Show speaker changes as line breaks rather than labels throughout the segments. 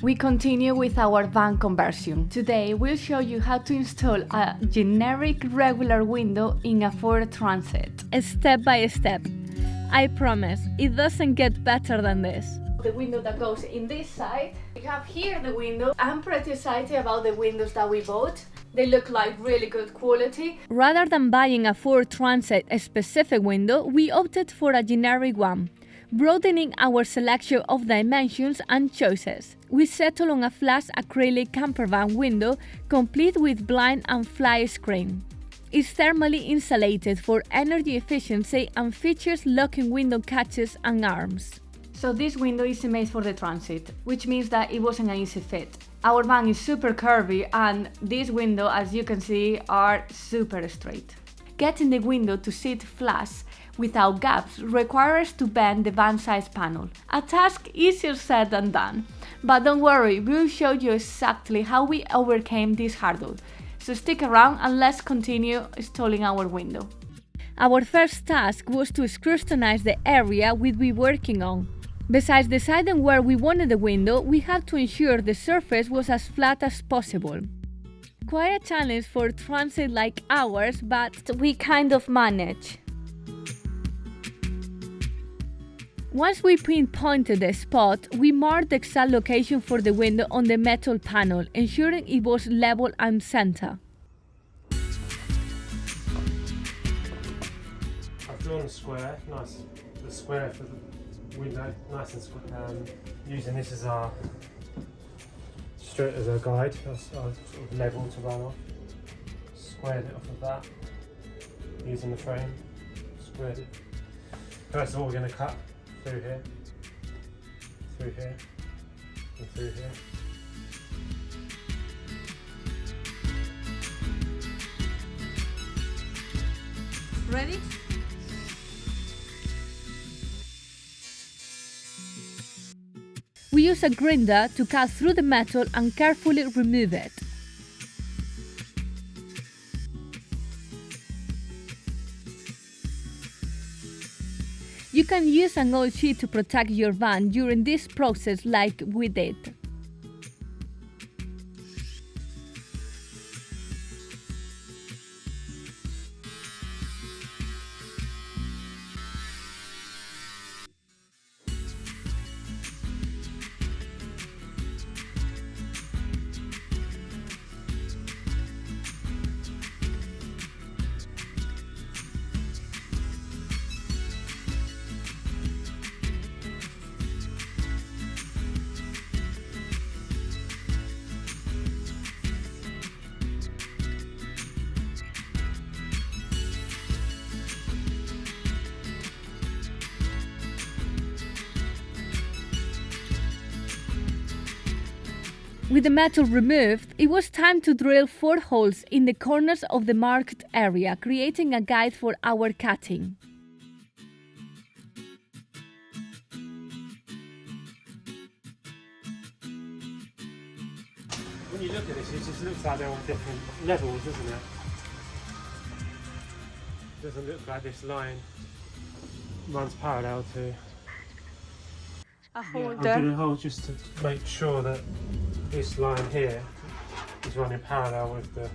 We continue with our van conversion. Today we'll show you how to install a generic regular window in a Ford Transit.
Step by step. I promise, it doesn't get better than this.
The window that goes in this side. We have here the window. I'm pretty excited about the windows that we bought. They look like really good quality.
Rather than buying a Ford Transit specific window, we opted for a generic one, broadening our selection of dimensions and choices. We settled on a flash acrylic campervan window complete with blind and fly screen. It's thermally insulated for energy efficiency and features locking window catches and arms.
So this window is made for the Transit, which means that it wasn't an easy fit. Our van is super curvy and this window, as you can see, are super straight. Getting the window to sit flush without gaps requires to bend the van side panel. A task easier said than done. But don't worry, we'll show you exactly how we overcame this hurdle. So stick around and let's continue installing our window.
Our first task was to scrutinize the area we'd be working on. Besides deciding where we wanted the window, we had to ensure the surface was as flat as possible. Quite a challenge for a transit like ours, but we kind of managed. Once we pinpointed the spot, we marked the exact location for the window on the metal panel, ensuring it was level and center.
I've drawn a square, nice, the square for the window, nice and square. Using this as our straight as a guide, that's our sort of level to run off. Squared it off of that, using the frame, squared it. First of all, we're going to cut through here, and through here.
Ready? We use a grinder to cut through the metal and carefully remove it. You can use an oil sheet to protect your van during this process like we did. With the metal removed, it was time to drill 4 holes in the corners of the marked area, creating a guide for our cutting.
When you look at this, it just looks like they're on different levels, doesn't it? It doesn't look like this line runs parallel to
A
I did a hole just to make sure that this line here is running parallel with the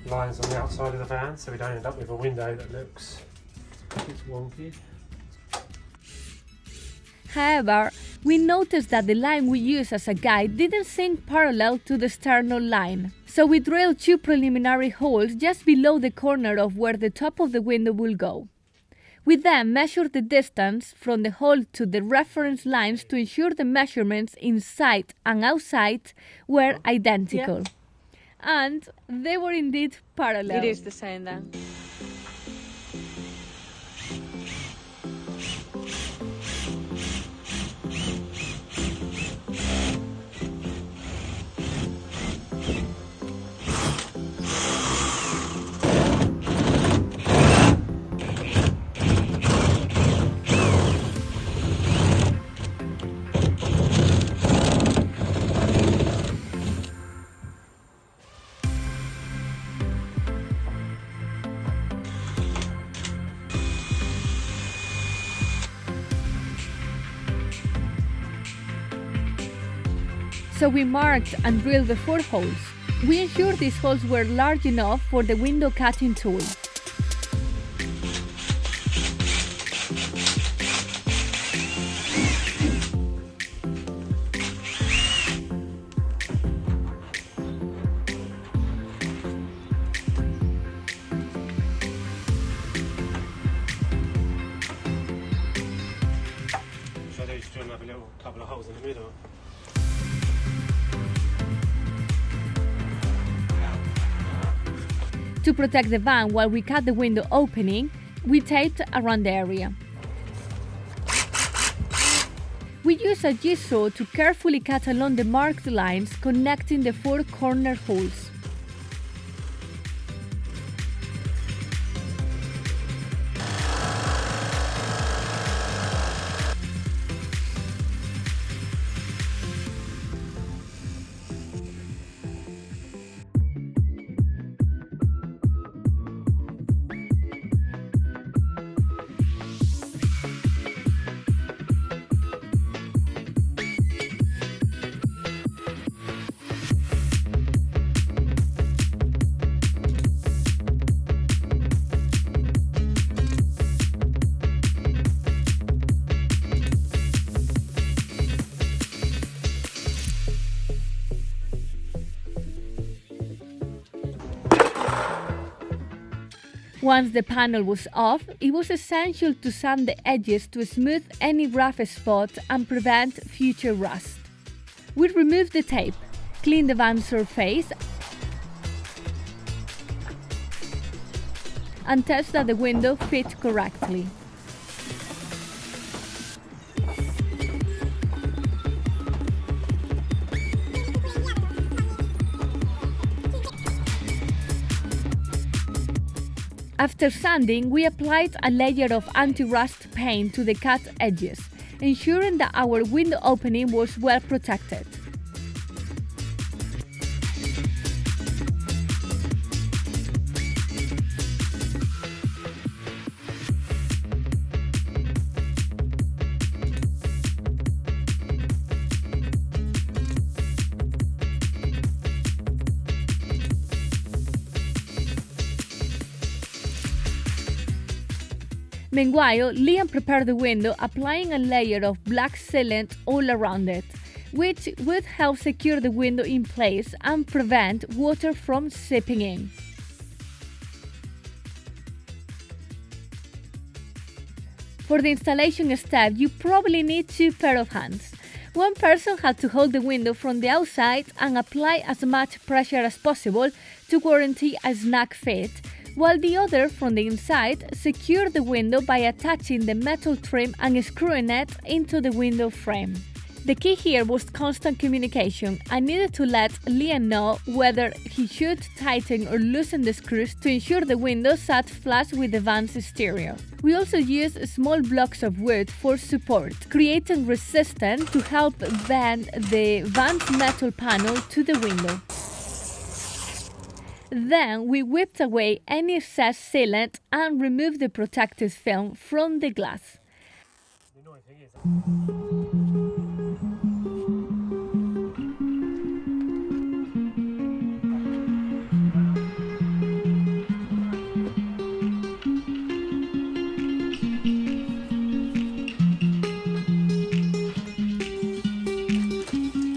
lines on the outside of the van, so we don't end up with a window that looks wonky.
However, we noticed that the line we used as a guide didn't sync parallel to the sternal line, so we drilled 2 preliminary holes just below the corner of where the top of the window will go. We then measured the distance from the hole to the reference lines to ensure the measurements inside and outside were identical. And they were indeed parallel.
It is the same then.
So we marked and drilled the 4 holes. We ensured these holes were large enough for the window cutting tool.
So I just drill another little couple of holes in the middle.
To protect the van while we cut the window opening, we taped around the area. We use a jigsaw to carefully cut along the marked lines connecting the 4 corner holes. Once the panel was off, it was essential to sand the edges to smooth any rough spot and prevent future rust. We removed the tape, cleaned the van surface, and tested that the window fit correctly. After sanding, we applied a layer of anti-rust paint to the cut edges, ensuring that our window opening was well protected. Meanwhile, Liam prepared the window, applying a layer of black sealant all around it, which would help secure the window in place and prevent water from seeping in. For the installation step, you probably need 2 pairs of hands. One person had to hold the window from the outside and apply as much pressure as possible to guarantee a snug fit, while the other from the inside secured the window by attaching the metal trim and screwing it into the window frame. The key here was constant communication. I needed to let Liam know whether he should tighten or loosen the screws to ensure the window sat flush with the van's exterior. We also used small blocks of wood for support, creating resistance to help bend the van's metal panel to the window. Then we whipped away any excess sealant and removed the protective film from the glass.
The annoying thing is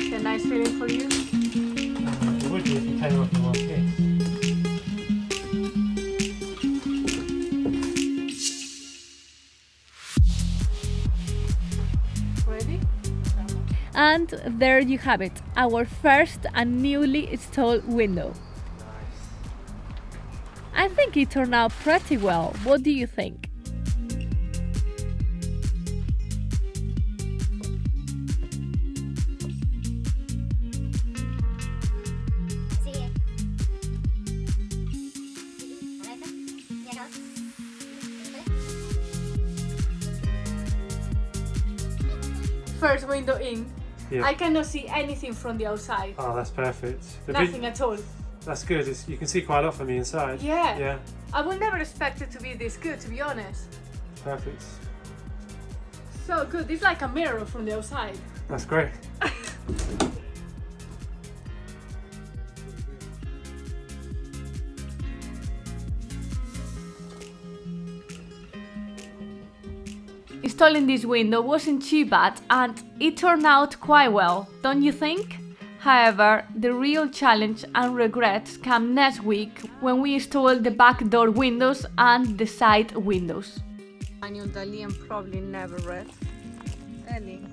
It's a nice feeling for you.
it would be if you came off the one piece.
Ready?
And there you have it, our first and newly installed window. I think it turned out pretty well. What do you think?
First window in.
Yeah.
I cannot see anything from the outside.
Oh, that's perfect.
Nothing at all.
That's good. You can see quite a lot from the inside.
Yeah.
Yeah.
I would never expect it to be this good, to be honest.
Perfect.
So good. It's like a mirror from the outside.
That's great.
installing this window wasn't too bad and it turned out quite well, don't you think? However, the real challenge and regrets come next week when we install the back door windows and the side windows.
Manual that Liam probably never read. Ellie.